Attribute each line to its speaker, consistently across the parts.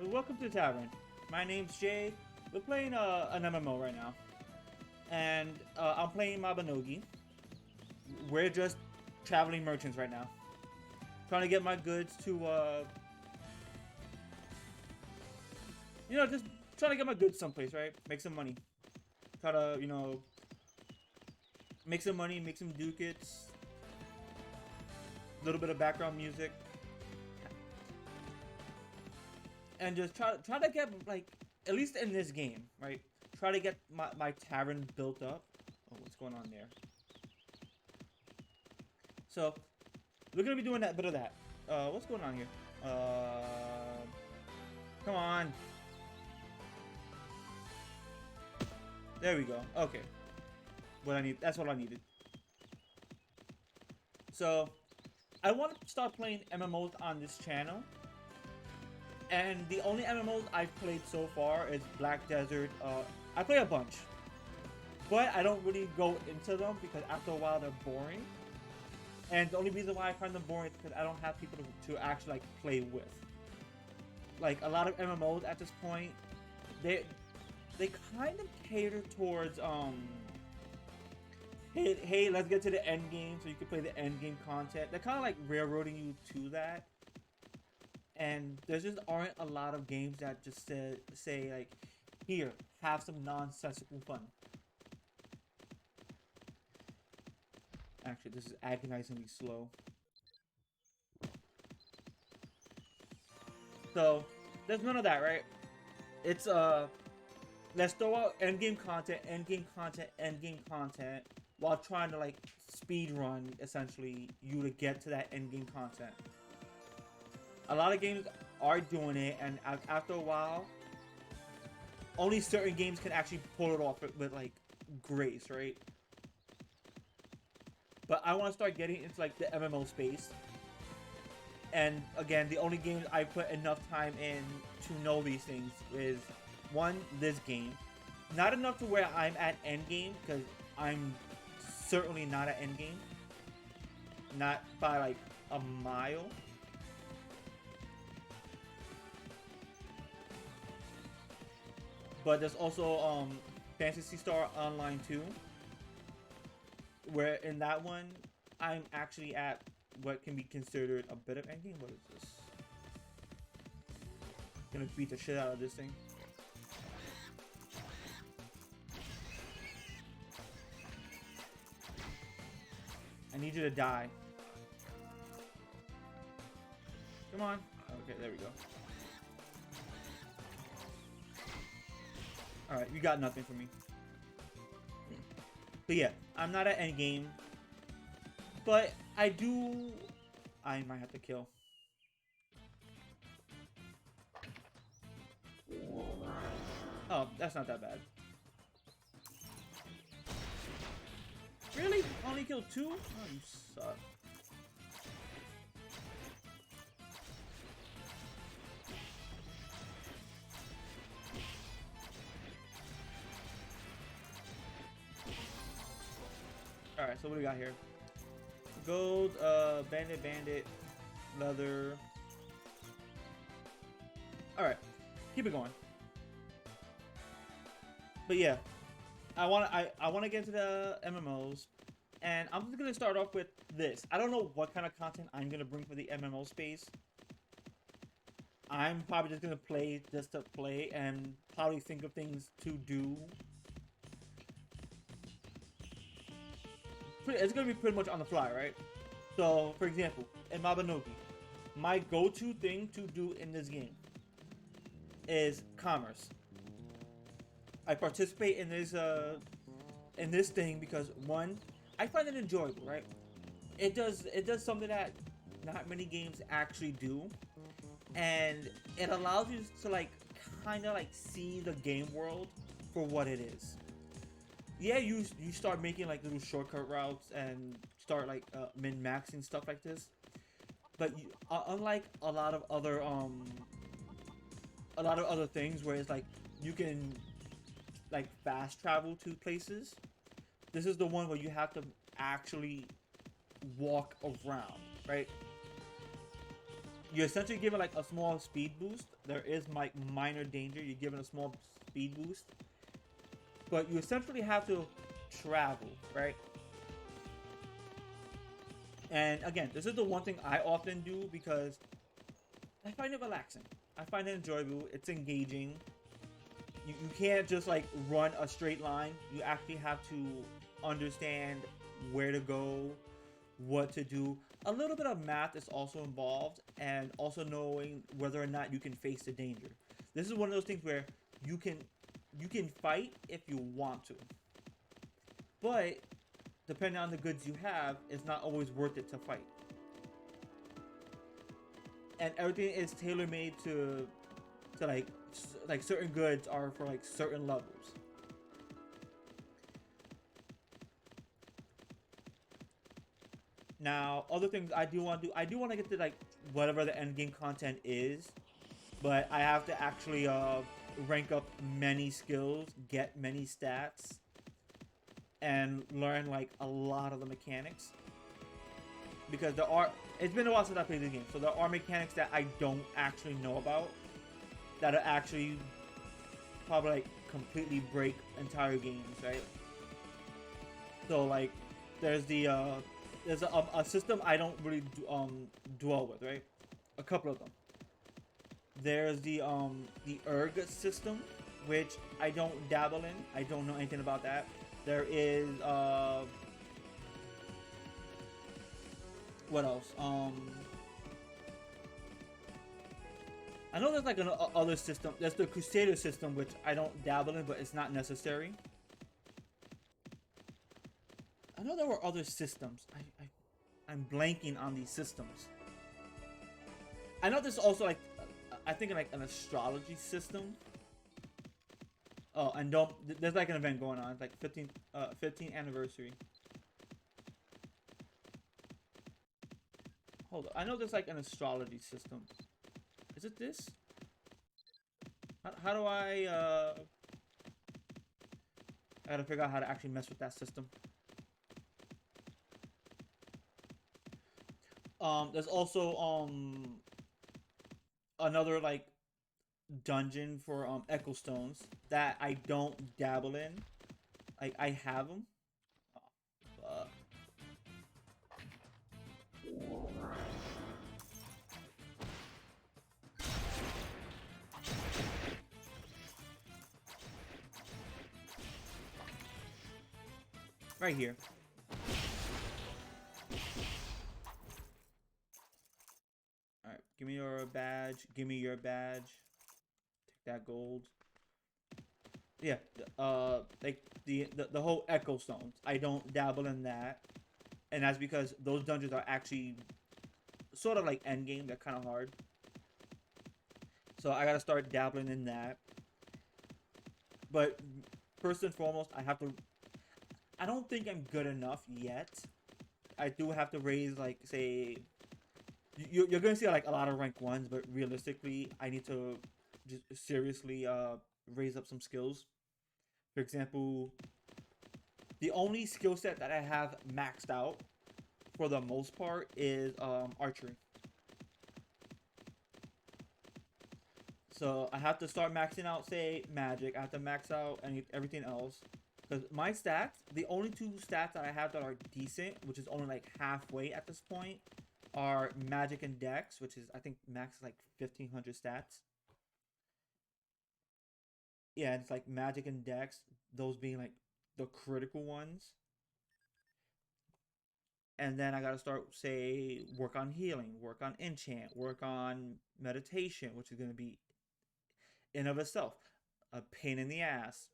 Speaker 1: Welcome to the tavern. My name's Jay. We're playing an MMO right now, and I'm playing Mabinogi. We're just traveling merchants right now, trying to get my goods to, just trying to get my goods someplace, right? Make some money. Try to, make some money, make some ducats, a little bit of background music, and just try to get like at least in this game, right? Try to get my tavern built up. Oh, what's going on there? So we're gonna be doing that bit of that. What's going on here? Come on. There we go. Okay. What I need. That's what I needed. So I want to start playing MMOs on this channel. And the only MMOs I've played so far is Black Desert. I play a bunch, but I don't really go into them because after a while they're boring. And the only reason why I find them boring is because I don't have people to actually like play with. Like a lot of MMOs at this point, they kind of cater towards hey, let's get to the end game so you can play the end game content. They're kind of like railroading you to that. And there just aren't a lot of games that just say like, here, have some nonsensical fun. Actually, this is agonizingly slow. So, there's none of that, right? It's, let's throw out endgame content, endgame content, endgame content, while trying to, like, speed run, essentially, you to get to that endgame content. A lot of games are doing it, and after a while, only certain games can actually pull it off with like, grace, right? But I want to start getting into like the MMO space. And again, the only games I put enough time in to know these things is one, this game. Not enough to where I'm at endgame, because I'm certainly not at endgame. Not by like a mile. But there's also Fantasy Star Online 2, where in that one, I'm actually at what can be considered a bit of endgame. What is this? Gonna beat the shit out of this thing. I need you to die. Come on. Okay, there we go. Alright, you got nothing for me. But yeah, I'm not at endgame. But I might have to kill. Oh, that's not that bad. Really? Only killed two? Oh, you suck. Alright, so what do we got here? Gold, bandit, leather. Alright, keep it going. But yeah, I wanna get into the MMOs, and I'm just gonna start off with this. I don't know what kind of content I'm gonna bring for the MMO space. I'm probably just gonna play just to play and probably think of things to do. It's gonna be pretty much on the fly, right? So, for example, in Mabinogi, my go-to thing to do in this game is commerce. I participate in this thing because one, I find it enjoyable, right? It does something that not many games actually do, and it allows you to like kind of like see the game world for what it is. Yeah, you start making like little shortcut routes and start like min-maxing stuff like this. But unlike a lot of other things where it's like you can like fast travel to places, this is the one where you have to actually walk around, right? you're essentially given like a small speed boost. There is like minor danger. You're given a small speed boost, but you essentially have to travel, right? And again, this is the one thing I often do because I find it relaxing. I find it enjoyable. It's engaging. You can't just like run a straight line. You actually have to understand where to go, what to do. A little bit of math is also involved, and also knowing whether or not you can face the danger. This is one of those things where you can fight if you want to, but depending on the goods you have, it's not always worth it to fight. And everything is tailor made to like certain goods are for like certain levels. Now, other things I do want to do, I do want to get to like whatever the end game content is, but I have to actually rank up many skills, get many stats, and learn like a lot of the mechanics. Because there are, it's been a while since I played the game, so there are mechanics that I don't actually know about that are actually probably like completely break entire games, right? So like, there's a system I don't really dwell with, right? A couple of them. There's the erg system, which I don't dabble in. I don't know anything about that. There is what else? I know there's like other system. There's the Crusader system, which I don't dabble in, but it's not necessary. I know there were other systems. I'm blanking on these systems. I know there's also like, I think like an astrology system. Oh, and there's like an event going on. It's like 15th anniversary. Hold on. I know there's like an astrology system. Is it this? How do I gotta figure out how to actually mess with that system. There's also another like dungeon for echo stones that I don't dabble in. I have them. Oh, right here. All right, give me your badge. Give me your badge. Take that gold. Yeah, like the whole echo stones. I don't dabble in that, and that's because those dungeons are actually sort of like end game. They're kind of hard, so I gotta start dabbling in that. But first and foremost, I have to. I don't think I'm good enough yet. I do have to raise like say. You're gonna see like a lot of rank ones, but realistically, I need to just seriously raise up some skills. For example, the only skill set that I have maxed out for the most part is archery. So I have to start maxing out, say, magic. I have to max out everything else. Because my stats, the only two stats that I have that are decent, which is only like halfway at this point, are magic and dex, which is, I think, max is like 1500 stats. Yeah, it's like magic and dex, those being like the critical ones. And then I gotta start, say, work on healing, work on enchant, work on meditation, which is gonna be in of itself a pain in the ass.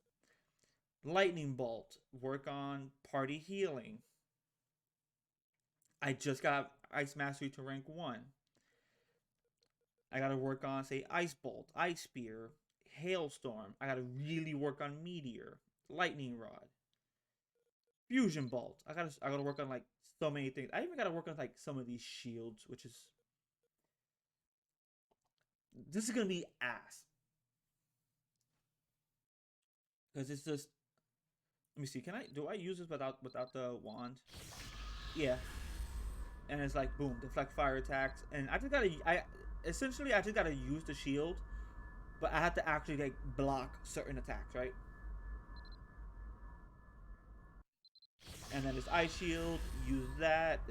Speaker 1: Lightning bolt, work on party healing. I just got ice mastery to rank 1. I gotta work on, say, ice bolt, ice spear, hailstorm. I gotta really work on meteor, lightning rod, fusion bolt. I gotta work on like so many things. I even gotta work on like some of these shields, which is, this is gonna be ass. Because it's just, let me see, do I use this without the wand? Yeah. And it's like boom, deflect fire attacks. And I just gotta essentially I just gotta use the shield, but I have to actually like block certain attacks, right? And then this ice shield, use that.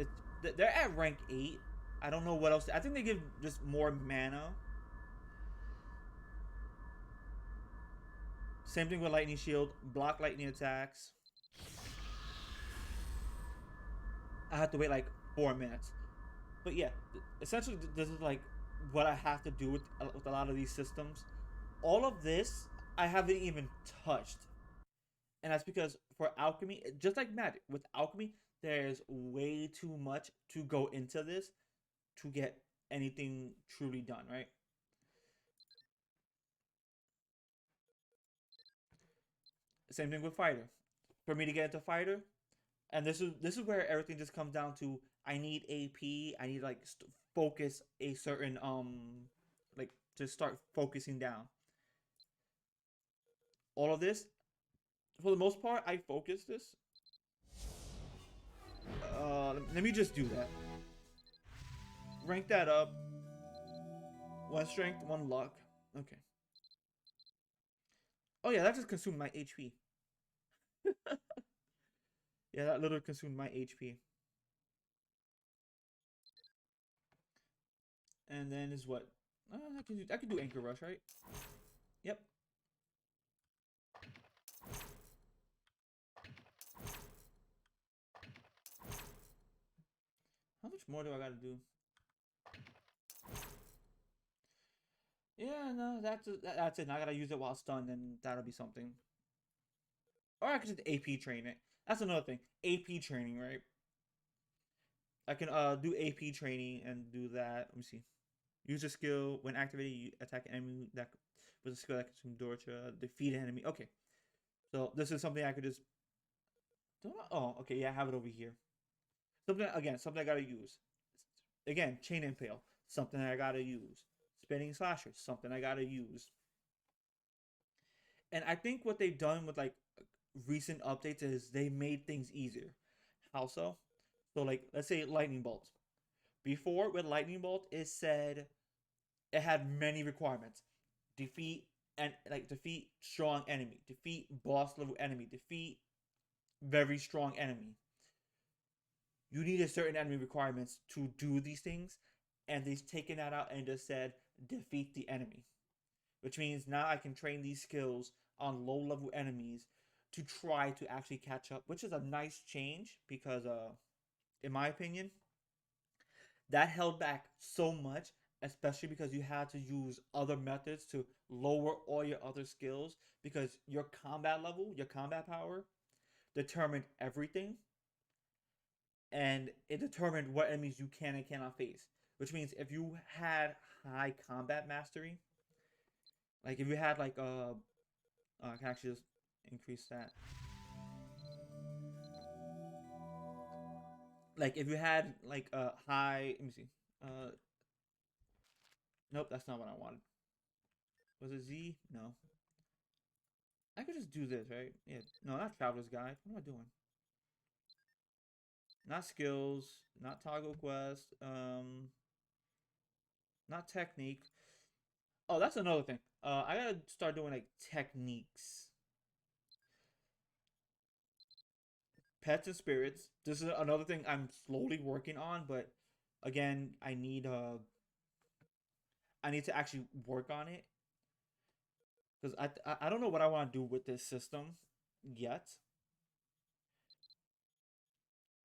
Speaker 1: They're at rank 8. I don't know what else. I think they give just more mana. Same thing with lightning shield, block lightning attacks. I have to wait like 4 minutes. But yeah, essentially this is like what I have to do with a lot of these systems. All of this I haven't even touched, and that's because for alchemy, just like magic, with alchemy, there's way too much to go into this to get anything truly done, right? Same thing with fighter. For me to get into fighter, and this is where everything just comes down to I need AP. I need like focus a certain like to start focusing down. All of this, for the most part, I focus this. Let me just do that. Rank that up. One strength, one luck. Okay. Oh yeah, that just consumed my HP. Yeah, that literally consumed my HP. And then is what? I can do anchor rush, right? Yep. How much more do I gotta do? Yeah, no, that's it. I gotta use it while stunned, and that'll be something. Or I could just AP train it. That's another thing. AP training, right? I can do AP training and do that. Let me see. Use a skill when activated. You attack an enemy that with a skill that consumes Dorcha. Defeat an enemy. Okay, so this is something I could just. Oh, okay. Yeah, I have it over here. Something again. Something I gotta use. Again, chain impale. Something I gotta use. Spinning slasher. Something I gotta use. And I think what they've done with like recent updates is they made things easier. How so? So like let's say lightning bolt. Before with lightning bolt, it said it had many requirements. Defeat and like defeat strong enemy, defeat boss level enemy, defeat very strong enemy. You needed certain enemy requirements to do these things, and they've taken that out and just said defeat the enemy, which means now I can train these skills on low level enemies to try to actually catch up, which is a nice change because in my opinion, that held back so much, especially because you had to use other methods to lower all your other skills because your combat level, your combat power determined everything, and it determined what enemies you can and cannot face. Which means if you had high combat mastery, like if you had like I can actually just increase that. Like if you had like a high, let me see. Uh, nope, that's not what I wanted. Was it Z? No. I could just do this, right? Yeah. No, not Traveler's Guide. What am I doing? Not skills. Not toggle quest. Not technique. Oh, that's another thing. I gotta start doing like techniques. Pets and spirits. This is another thing I'm slowly working on, but again, I need to actually work on it because I don't know what I want to do with this system yet.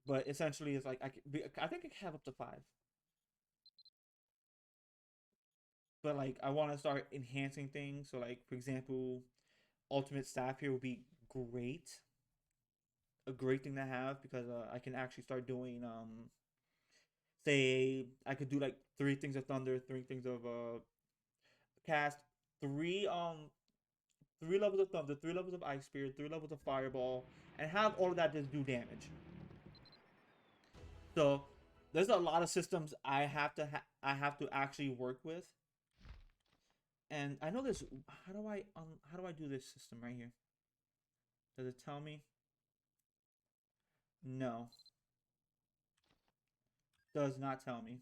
Speaker 1: But essentially, it's like I think I can have up to 5. But like I want to start enhancing things. So like for example, ultimate staff here would be great, a great thing to have because I can actually start doing say I could do like 3 things of thunder, 3 things of cast, three 3 levels of thunder, 3 levels of ice spear, 3 levels of fireball, and have all of that just do damage. So there's a lot of systems I have to actually work with, and I know this. How do I do this system right here? Does it tell me? No, does not tell me.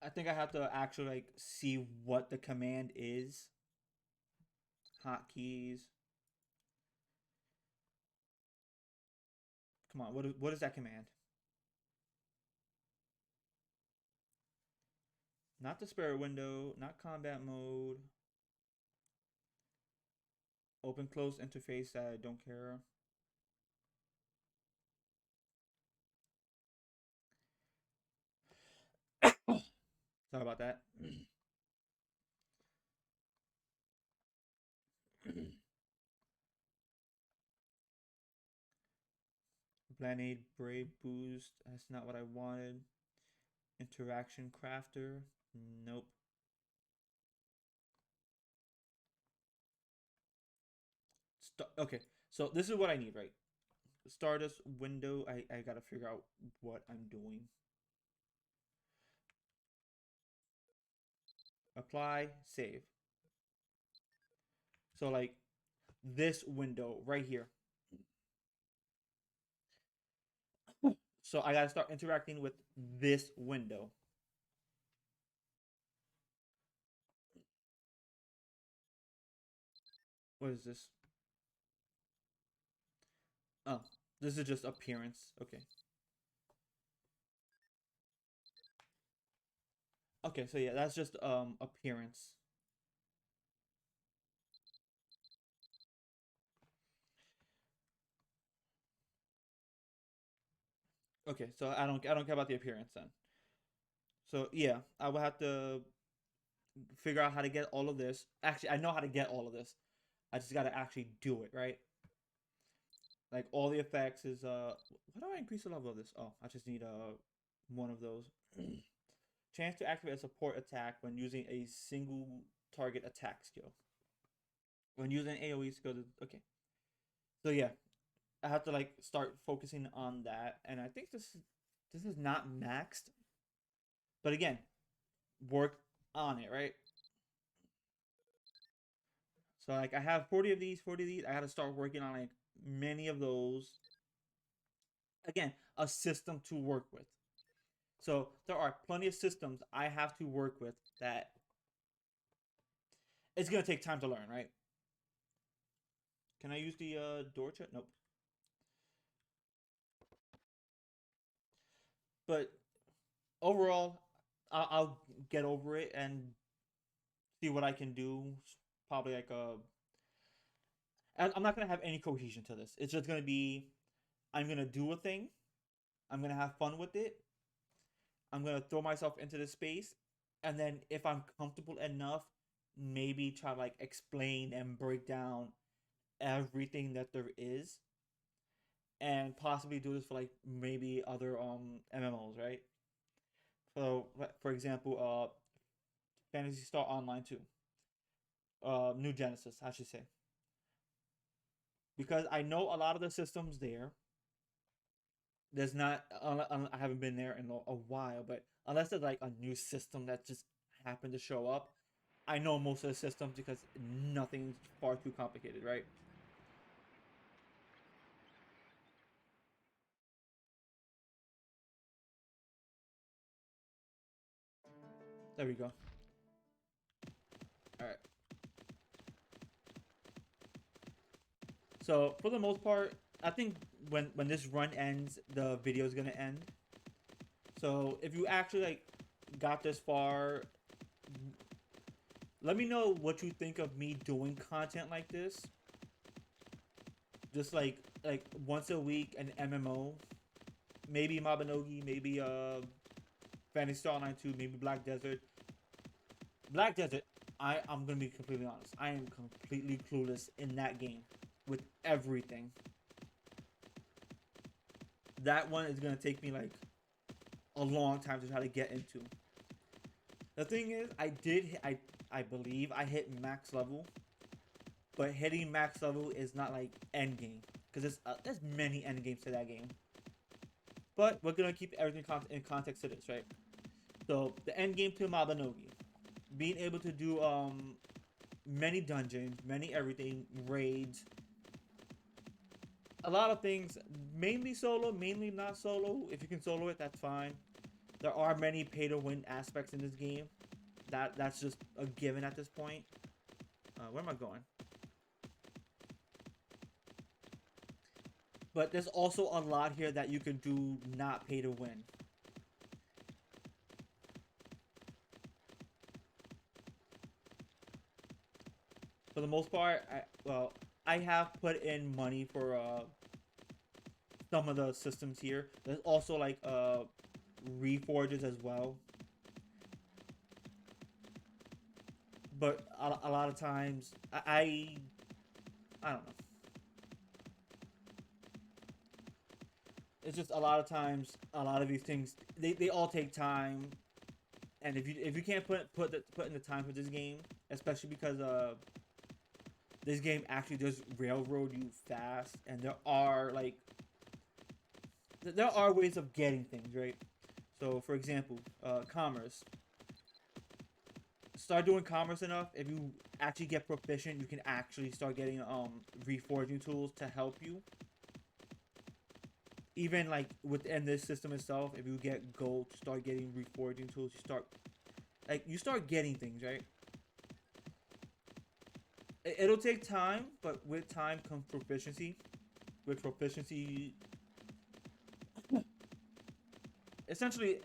Speaker 1: I think I have to actually like see what the command is. Hotkeys. Come on, what is that command? Not the spirit window, not combat mode. Open close interface that I don't care. Sorry about that. Blanade Brave Boost. That's not what I wanted. Interaction Crafter. Nope. Okay, so this is what I need, right? Stardust window. I gotta figure out what I'm doing. Apply, save. So like this window right here. So I gotta start interacting with this window. What is this? Oh, this is just appearance. Okay. Okay, so yeah, that's just appearance. Okay, so I don't care about the appearance then. So yeah, I will have to figure out how to get all of this. Actually, I know how to get all of this. I just gotta actually do it, right? Like all the effects is what do I increase the level of this? Oh, I just need one of those. Chance to activate a support attack when using a single target attack skill. When using AoE skill, okay. So yeah, I have to like start focusing on that, and I think this is not maxed, but again, work on it, right? So like I have 40 of these, 40 of these. I got to start working on like many of those. Again, a system to work with. So there are plenty of systems I have to work with that it's gonna take time to learn, right? Can I use the door chat? Nope. But overall, I'll get over it and see what I can do. Probably like a. I'm not gonna have any cohesion to this. It's just gonna be, I'm gonna do a thing. I'm gonna have fun with it. I'm gonna throw myself into the space, and then if I'm comfortable enough, maybe try to like explain and break down everything that there is, and possibly do this for like maybe other MMOs, right? So for example, Fantasy Star Online 2, New Genesis, I should say, because I know a lot of the systems there. There's not, I haven't been there in a while, but unless there's like a new system that just happened to show up, I know most of the systems because nothing's far too complicated, right? There we go. All right. So for the most part, I think when this run ends, the video is gonna end. So if you actually like got this far, let me know what you think of me doing content like this. Just like once a week an MMO, maybe Mabinogi, maybe Fantasy Star Online 2, maybe Black Desert. Black Desert, I'm gonna be completely honest. I am completely clueless in that game with everything. That one is gonna take me like a long time to try to get into. The thing is, I believe I hit max level, but hitting max level is not like end game because there's many end games to that game. But we're gonna keep everything in context to this, right? So the end game to Mabinogi, being able to do many dungeons, many everything, raids, a lot of things, mainly solo, mainly not solo. If you can solo it, that's fine. There are many pay to win aspects in this game. That's just a given at this point. Where am I going? But there's also a lot here that you can do not pay to win. For the most part, I have put in money for some of the systems here. There's also like reforges as well. But a lot of times I don't know. It's just a lot of times a lot of these things they all take time, and if you can't put in the time for this game, especially because this game actually does railroad you fast, and there are ways of getting things right. So for example, commerce. Start doing commerce enough. If you actually get proficient, you can actually start getting reforging tools to help you. Even like within this system itself, if you get gold, start getting reforging tools. You start getting things right. It'll take time, but with time comes proficiency. With proficiency, essentially,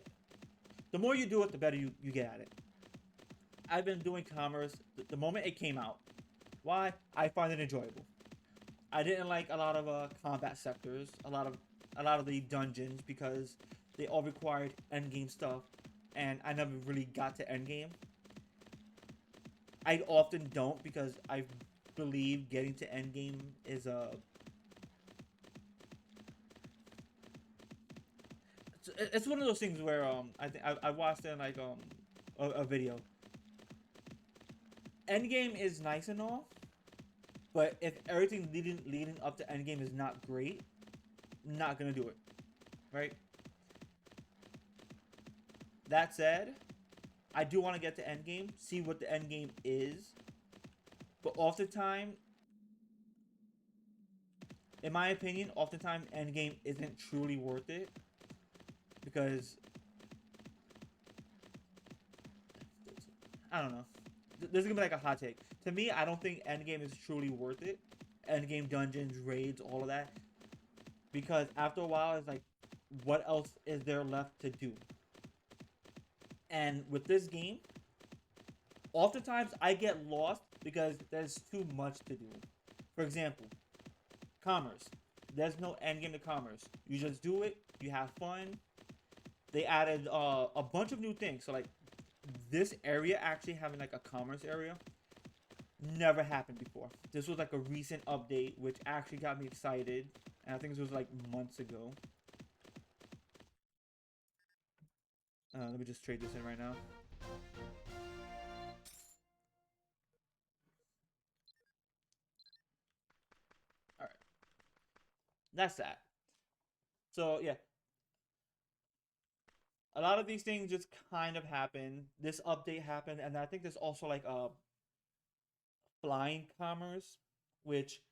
Speaker 1: the more you do it, the better you get at it. I've been doing commerce the moment it came out. Why? I find it enjoyable. I didn't like a lot of combat sectors, a lot of the dungeons because they all required endgame stuff, and I never really got to endgame. I often don't because I believe getting to endgame is a it's one of those things where I think I watched in like a video. Endgame is nice and all, but if everything leading up to endgame is not great, not gonna do it, right? That said, I do want to get to endgame, see what the endgame is, but oftentimes, in my opinion, oftentimes endgame isn't truly worth it because I don't know. This is gonna be like a hot take. To me, I don't think endgame is truly worth it. Endgame dungeons, raids, all of that, because after a while, it's like, what else is there left to do? And with this game, oftentimes I get lost because there's too much to do. For example, commerce. There's no end game to commerce. You just do it. You have fun. They added a bunch of new things. So like this area actually having like a commerce area never happened before. This was like a recent update, which actually got me excited. And I think this was like months ago. Let me just trade this in right now. All right, that's that. So yeah, a lot of these things just kind of happen. This update happened, and I think there's also like a flying commerce, which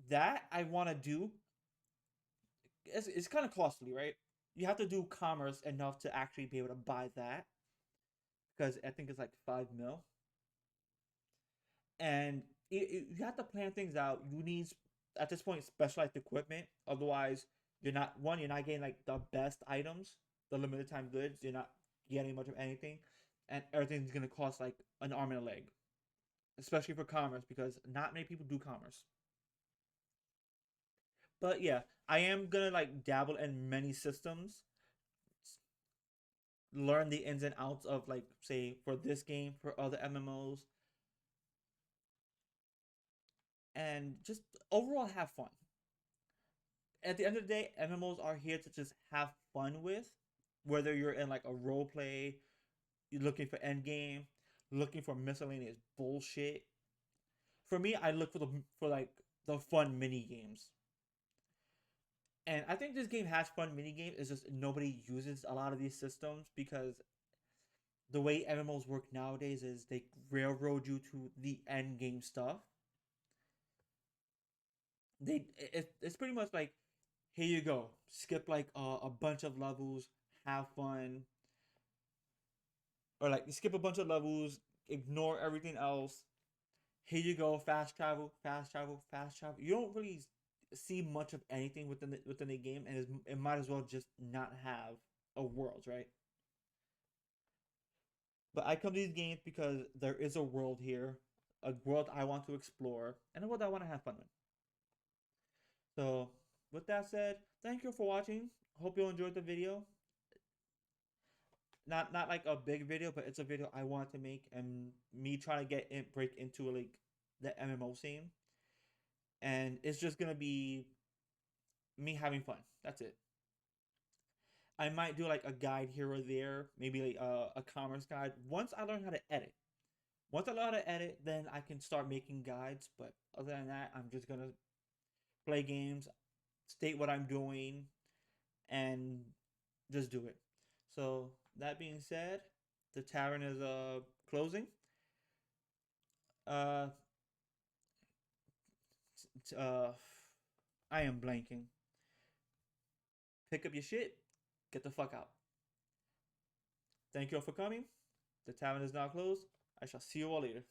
Speaker 1: that I want to do. It's kind of costly, right? You have to do commerce enough to actually be able to buy that because I think it's like 5 mil, and you have to plan things out. You need at this point specialized equipment, otherwise you're not getting like the best items, the limited time goods. You're not getting much of anything, and everything's gonna cost like an arm and a leg, especially for commerce because not many people do commerce. But yeah, I am gonna like dabble in many systems, learn the ins and outs of like say for this game, for other MMOs, and just overall have fun. At the end of the day, MMOs are here to just have fun with, whether you're in like a role play, you're looking for end game, looking for miscellaneous bullshit. For me, I look for like the fun mini games. And I think this game has fun mini games. It's just nobody uses a lot of these systems because the way MMOs work nowadays is they railroad you to the end game stuff. It's pretty much like here you go, skip like a bunch of levels, have fun, or like you skip a bunch of levels, ignore everything else. Here you go, fast travel, fast travel, fast travel. You don't really see much of anything within the game, and it might as well just not have a world, right? But I come to these games because there is a world here, a world I want to explore, and a world I want to have fun with. So, with that said, thank you for watching. Hope you enjoyed the video. Not like a big video, but it's a video I want to make, and me trying to break into like the MMO scene, and it's just gonna be me having fun. That's it. I might do like a guide here or there, maybe like a commerce guide. Once I learn how to edit, then I can start making guides. But other than that, I'm just gonna play games, state what I'm doing, and just do it. So that being said, the tavern is closing. Uh, uh, I am blanking. Pick up your shit, get the fuck out. Thank you all for coming. The tavern is now closed. I shall see you all later.